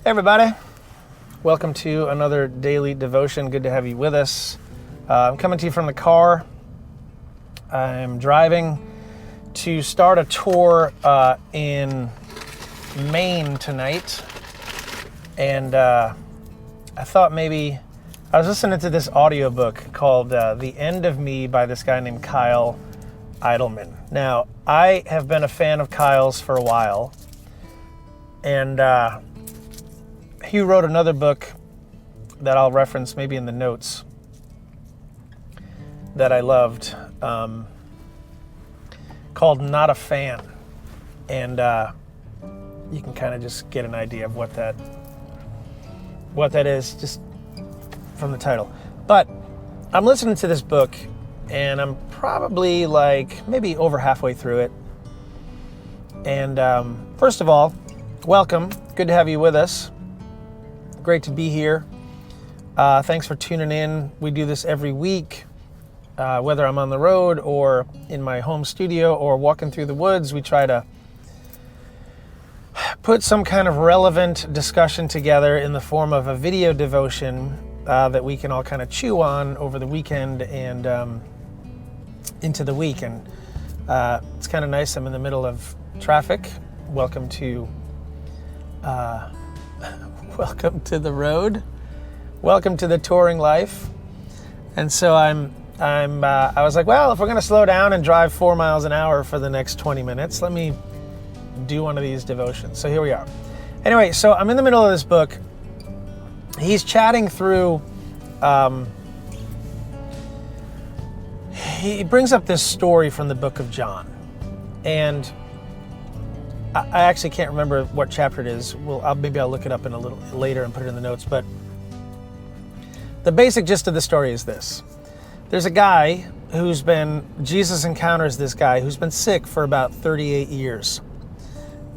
Hey everybody, welcome to another daily devotion. Good to have you with us. I'm coming to you from the car. I'm driving to start a tour in Maine tonight, and I thought maybe I was listening to this audiobook called The End of Me by this guy named Kyle Idleman. Now, I have been a fan of Kyle's for a while, and he wrote another book that I'll reference maybe in the notes that I loved, called Not a Fan. And you can kind of just get an idea of what that is just from the title. But I'm listening to this book and I'm probably maybe over halfway through it. And first of all, welcome. Good to have you with us. Great to be here. Thanks for tuning in. We do this every week, whether I'm on the road or in my home studio or walking through the woods. We try to put some kind of relevant discussion together in the form of a video devotion that we can all kind of chew on over the weekend and into the week. And it's kind of nice. I'm in the middle of traffic. Welcome to the road. Welcome to the touring life. And so I was like, well, if we're going to slow down and drive 4 miles an hour for the next 20 minutes, let me do one of these devotions. So here we are. Anyway, so I'm in the middle of this book. He's chatting through, he brings up this story from the book of John. And I actually can't remember what chapter it is. Maybe I'll look it up in a little later and put it in the notes. But the basic gist of the story is this. There's a guy Jesus encounters this guy who's been sick for about 38 years.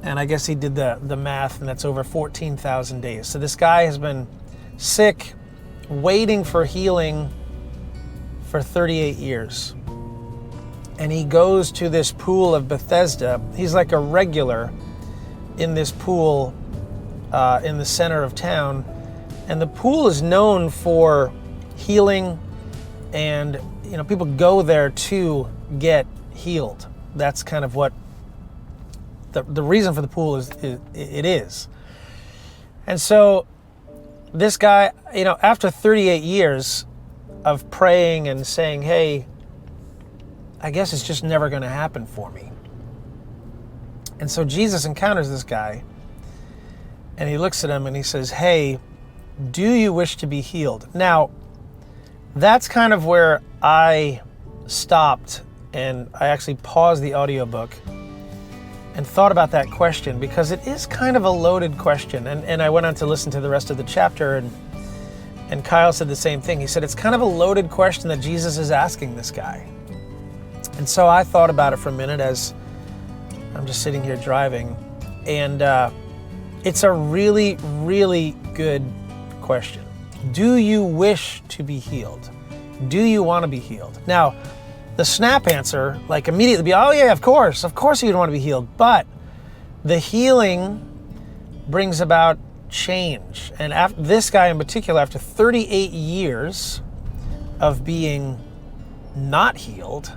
And I guess he did the math, and that's over 14,000 days. So this guy has been sick, waiting for healing for 38 years. And he goes to this pool of Bethesda. He's like a regular in this pool in the center of town. And the pool is known for healing, and people go there to get healed. That's kind of what the reason for the pool is. And so this guy, after 38 years of praying and saying, hey, I guess it's just never going to happen for me. And so Jesus encounters this guy, and he looks at him and he says, hey, do you wish to be healed? Now, that's kind of where I stopped, and I actually paused the audiobook and thought about that question, because it is kind of a loaded question. And I went on to listen to the rest of the chapter, and Kyle said the same thing. He said it's kind of a loaded question that Jesus is asking this guy. And so I thought about it for a minute as I'm just sitting here driving, and it's a really, really good question. Do you wish to be healed? Do you want to be healed? Now, the snap answer, immediately be, oh yeah, of course you'd want to be healed. But the healing brings about change. And this guy in particular, after 38 years of being not healed,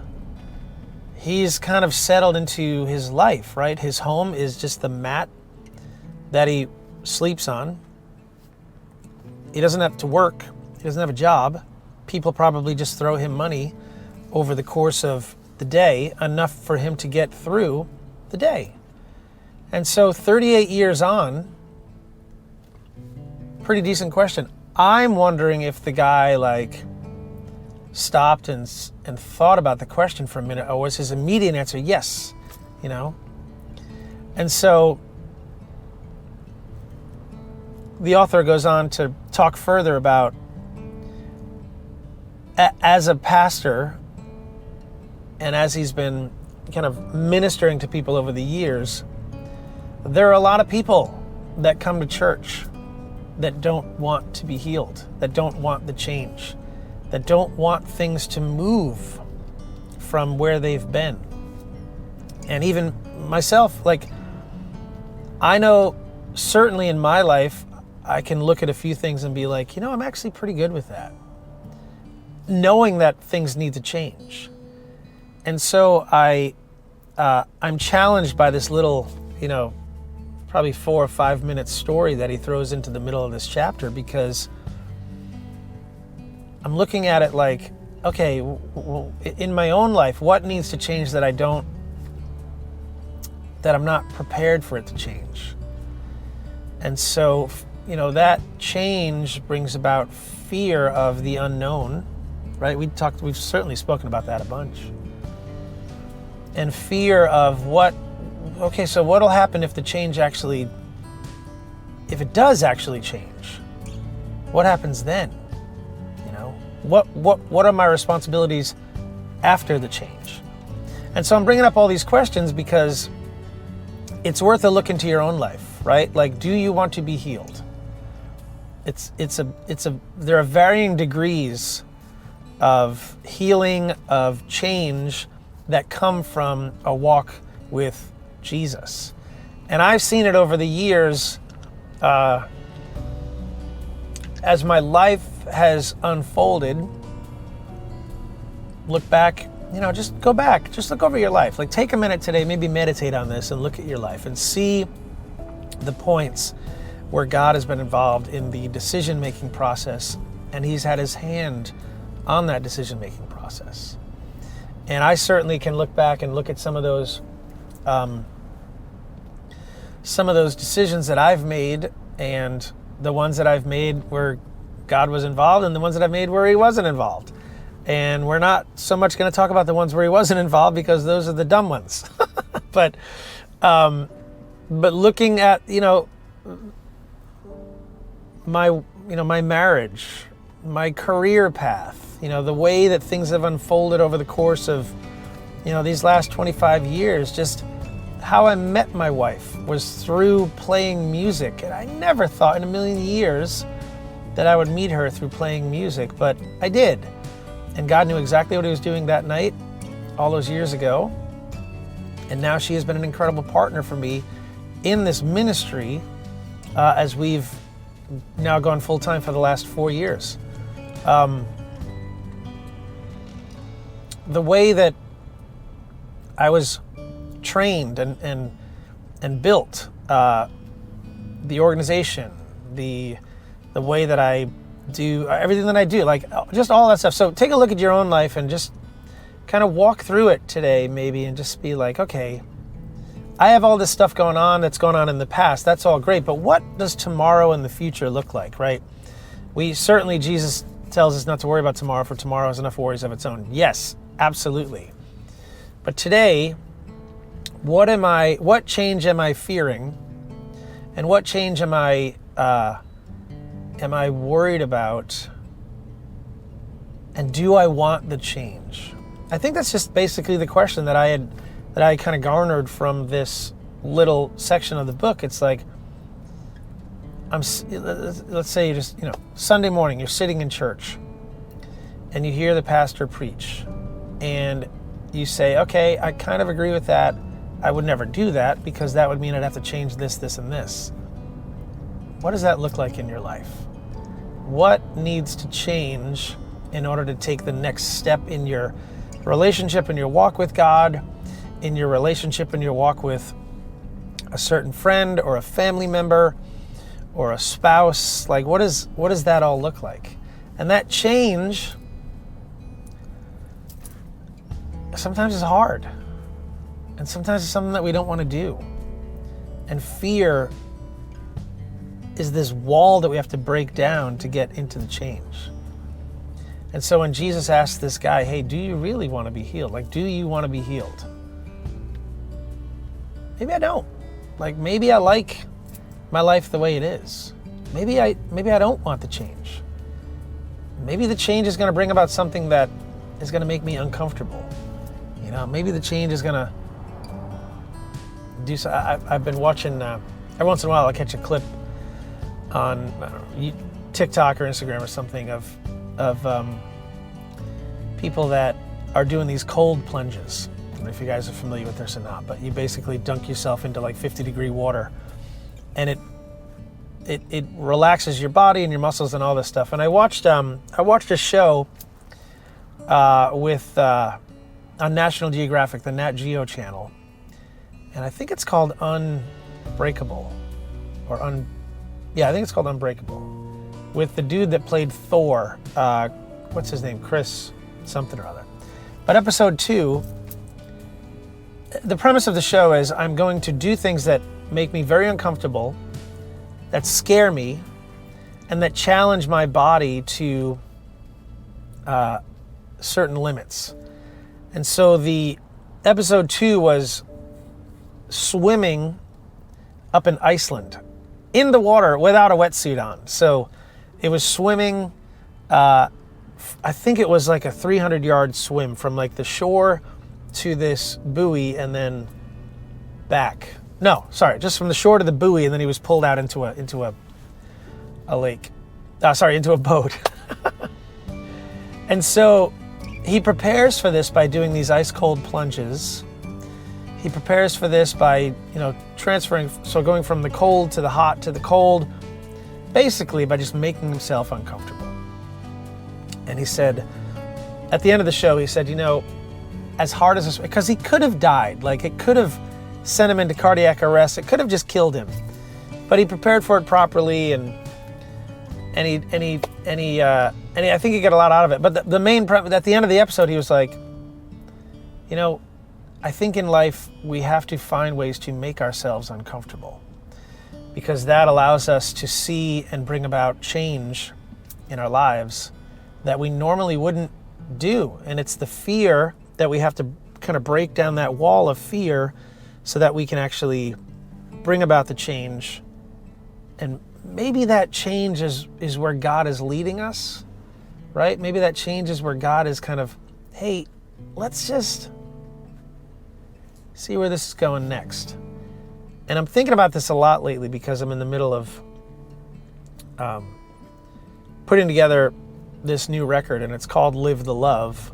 he's kind of settled into his life, right? His home is just the mat that he sleeps on. He doesn't have to work. He doesn't have a job. People probably just throw him money over the course of the day, enough for him to get through the day. And so 38 years on, pretty decent question. I'm wondering if the guy stopped and thought about the question for a minute, or was his immediate answer yes, And so the author goes on to talk further about, as a pastor, and as he's been kind of ministering to people over the years, there are a lot of people that come to church that don't want to be healed, that don't want the change, that don't want things to move from where they've been. And even myself, I know certainly in my life, I can look at a few things and be like, I'm actually pretty good with that. Knowing that things need to change. And so I'm challenged by this little, probably 4 or 5 minute story that he throws into the middle of this chapter, because I'm looking at it like, okay, in my own life, what needs to change that I'm not prepared for it to change? And so, that change brings about fear of the unknown, right? We've certainly spoken about that a bunch. And fear of so what'll happen if if it does actually change? What happens then? What are my responsibilities after the change? And so I'm bringing up all these questions because it's worth a look into your own life, right? Like, do you want to be healed? There are varying degrees of healing, of change that come from a walk with Jesus. And I've seen it over the years as my life has unfolded. Look back, just go back, just look over your life. Like, take a minute today, maybe meditate on this and look at your life and see the points where God has been involved in the decision-making process, and he's had his hand on that decision-making process. And I certainly can look back and look at some of those decisions that I've made, and the ones that I've made where God was involved, and the ones that I've made where he wasn't involved. And we're not so much going to talk about the ones where he wasn't involved, because those are the dumb ones. But looking at, my marriage, my career path, the way that things have unfolded over the course of, these last 25 years, just how I met my wife was through playing music. And I never thought in a million years that I would meet her through playing music, but I did. And God knew exactly what he was doing that night, all those years ago. And now she has been an incredible partner for me in this ministry as we've now gone full-time for the last 4 years. The way that I was trained and built, the organization, the way that I do everything that I do, like just all that stuff. So take a look at your own life and just kind of walk through it today, maybe, and just be like, okay, I have all this stuff going on that's gone on in the past. That's all great. But what does tomorrow and the future look like, right? Jesus tells us not to worry about tomorrow, for tomorrow has enough worries of its own. Yes, absolutely. But today, what change am I fearing? And what change am I worried about? And do I want the change? I think that's just basically the question that I kind of garnered from this little section of the book. It's like, let's say you just, Sunday morning, you're sitting in church and you hear the pastor preach and you say, okay, I kind of agree with that. I would never do that because that would mean I'd have to change this, this, and this. What does that look like in your life? What needs to change in order to take the next step in your relationship, in your walk with God, in your relationship, in your walk with a certain friend or a family member or a spouse? Like, what does that all look like? And that change sometimes is hard. And sometimes it's something that we don't want to do. And fear is this wall that we have to break down to get into the change. And so when Jesus asked this guy, hey, do you really want to be healed? Like, do you want to be healed? Maybe I don't. Like, maybe I like my life the way it is. Maybe I don't want the change. Maybe the change is going to bring about something that is going to make me uncomfortable. Maybe the change is going to do so. I've been watching, every once in a while I'll catch a clip on TikTok or Instagram or something of people that are doing these cold plunges. I don't know if you guys are familiar with this or not, but you basically dunk yourself into like 50-degree water, and it relaxes your body and your muscles and all this stuff. And I watched a show on National Geographic, the Nat Geo channel, and I think it's called Unbreakable, I think it's called Unbreakable, with the dude that played Thor. What's his name? Chris something or other. But episode 2, the premise of the show is I'm going to do things that make me very uncomfortable, that scare me, and that challenge my body to certain limits. And so the episode 2 was swimming up in Iceland in the water without a wetsuit on. So it was swimming, I think it was like a 300-yard swim from like the shore to this buoy and then back. No, sorry, just from the shore to the buoy, and then he was pulled out into a lake. Into a boat. And so he prepares for this by doing these ice cold plunges. He prepares for this by, transferring, so going from the cold to the hot to the cold, basically by just making himself uncomfortable. And he said, at the end of the show, he said, as hard as this, because he could have died, like it could have sent him into cardiac arrest, it could have just killed him, but he prepared for it properly, and I think he got a lot out of it. But at the end of the episode, he was like, I think in life we have to find ways to make ourselves uncomfortable, because that allows us to see and bring about change in our lives that we normally wouldn't do. And it's the fear that we have to kind of break down that wall of fear so that we can actually bring about the change. And maybe that change is where God is leading us, right? Maybe that change is where God is kind of, hey, let's just see where this is going next. And I'm thinking about this a lot lately because I'm in the middle of putting together this new record, and it's called Live the Love.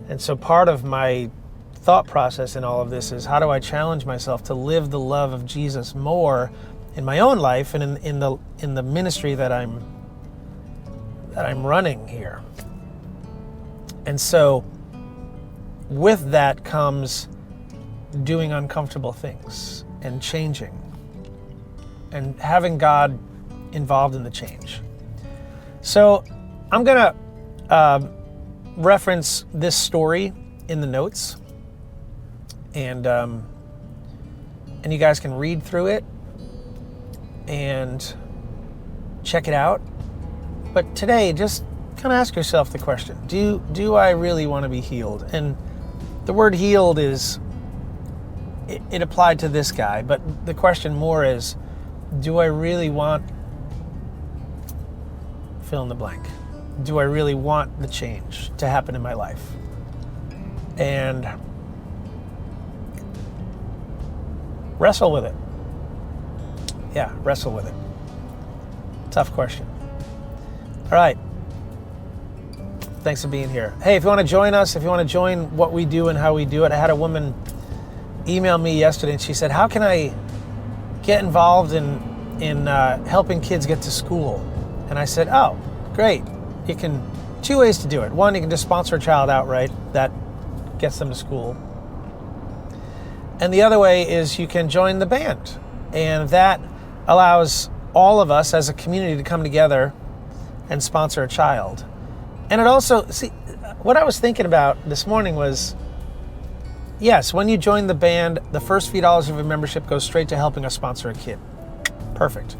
And so part of my thought process in all of this is, how do I challenge myself to live the love of Jesus more in my own life and in the ministry that I'm running here. And so with that comes doing uncomfortable things and changing and having God involved in the change. So I'm gonna reference this story in the notes, and you guys can read through it and check it out. But today, just kind of ask yourself the question, do I really want to be healed? And the word healed it applied to this guy, but the question more is, do I really want, fill in the blank, do I really want the change to happen in my life? And wrestle with it. Yeah, wrestle with it. Tough question. All right. Thanks for being here. Hey, if you want to join us, if you want to join what we do and how we do it, I had a woman email me yesterday and she said, how can I get involved in helping kids get to school? And I said, oh, great. You can, 2 ways to do it. One, you can just sponsor a child outright. That gets them to school. And the other way is you can join the band. And that allows all of us as a community to come together and sponsor a child. And it also, see, what I was thinking about this morning was, yes, when you join the band, the first few dollars of your membership goes straight to helping us sponsor a kid. Perfect.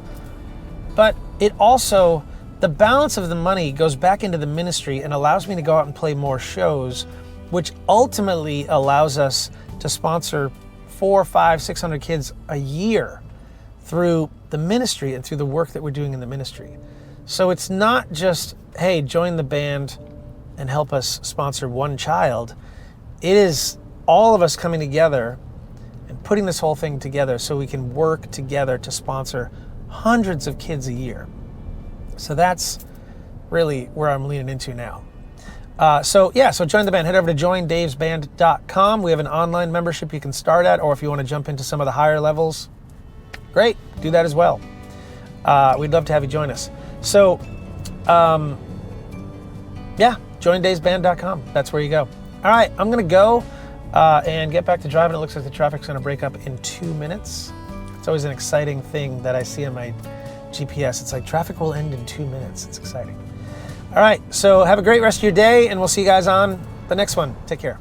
But it also, the balance of the money goes back into the ministry and allows me to go out and play more shows, which ultimately allows us to sponsor 400, 500, 600 kids a year through the ministry and through the work that we're doing in the ministry. So it's not just, hey, join the band and help us sponsor one child. It is all of us coming together and putting this whole thing together so we can work together to sponsor hundreds of kids a year. So that's really where I'm leaning into now. So join the band. Head over to joindavesband.com. We have an online membership you can start at, or if you want to jump into some of the higher levels, great, do that as well. we'd love to have you join us. So, yeah, joindaysband.com. That's where you go. All right, I'm going to go and get back to driving. It looks like the traffic's going to break up in 2 minutes. It's always an exciting thing that I see on my GPS. It's like traffic will end in 2 minutes. It's exciting. All right, so have a great rest of your day, and we'll see you guys on the next one. Take care.